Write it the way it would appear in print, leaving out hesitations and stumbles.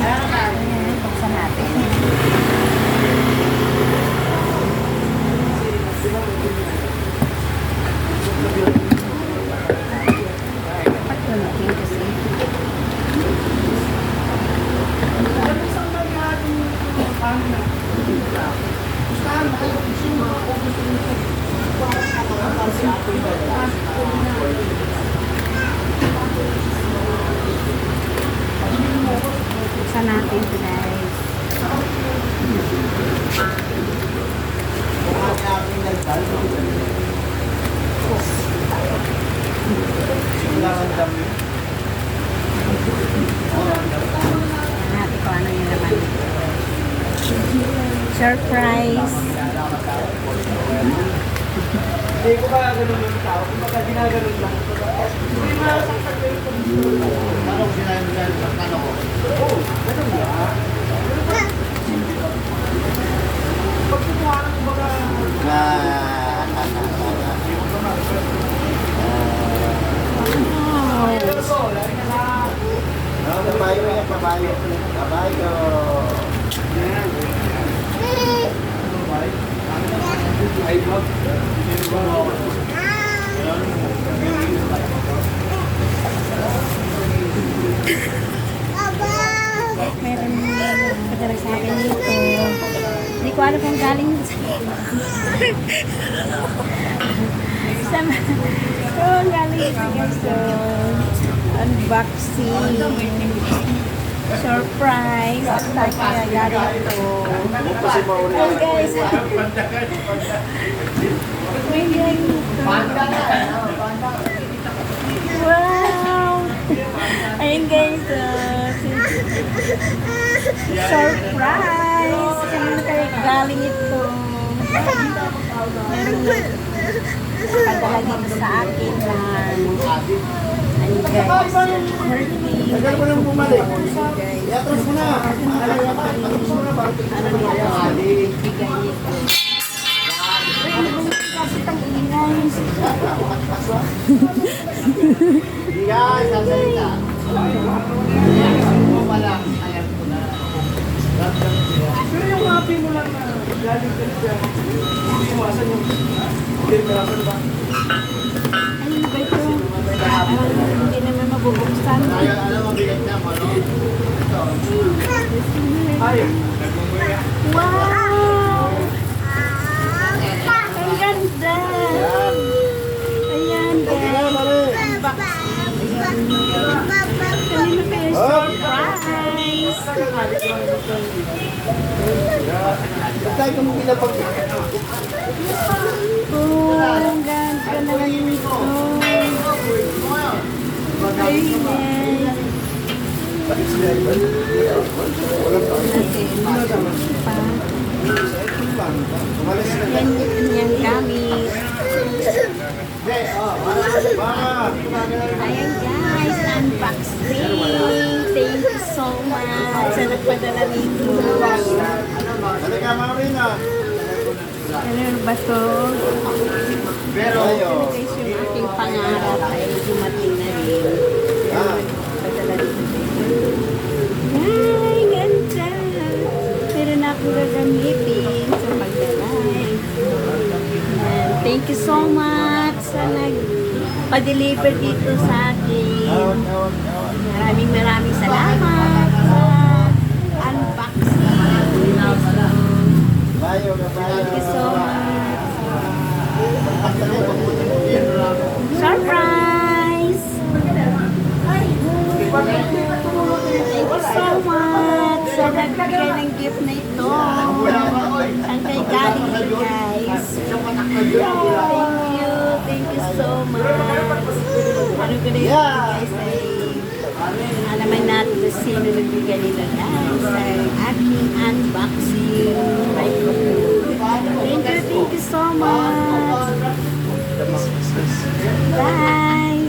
Ayan, buksan natin. Dapat tumikin kasi. Buksan natin ito, guys. Tingnan natin kung ano yung laman. Surprise! Hindi ko kaya ganun yung tao. Kung baka ginaganon lang. Hindi masaktan kayo kung paano ko sinabi dahil sa tanong ko? Oo, ganun lang. Pag kumuha ng mga... Kabayo yan, kabayo. Kabayo. Ay, vlog. Meron padala sa akin dito. Hindi ko alam kung galing sa kung galing sa guys. So, unboxing. Surprise! Saan kaya galing ito? Hey guys! May galing ito. Wow! Ayun guys, surprise! Saan kaya galing ito? Meron na padala dito sa akin na ayun guys, birthday. Tagal mo nang bumalik. Guys, Yatras mo na. Yatras mo na. ano nito? Bigay nito. Kasi itong ingay. Hindi guys, sasalita. Pero yung happy mo lang na galing ka siya. Hindi mo asan yung... Hindi mo asan ba? Ano ba ito? Hindi naman mabubuksan. Alam mo, bigat niya mo, no? Ay, Wow! Ang ganda! Ayan guys. Kanino kayo surprise? Tayo kung pinapag... Oh, ang ganda naman ito. Ayan. Yan yung kanyang gamit. Ayan guys, unboxing. Thank you so much sa nagpadala nito. Halika, Marina. Ano ba to? Pero, Ito guys yung aking pangarap ay dumating na rin. Nagpadala dito. Ay, ganda! Meron na ako gagamitin sa pagdalive. Thank you so much sa nagpa-deliver dito sa akin. Maraming salamat sa unboxing. kabayo, kabayo. Thank you so much. Surprise! Thank you so much sa nagbigay ng gift na ito. Ang kay galing ito, guys. Thank you so much. Ano ko na ito, guys, ay alaman natin kung sino nagbigay nito, guys. Ang aking unboxing. Thank you so much. Bye!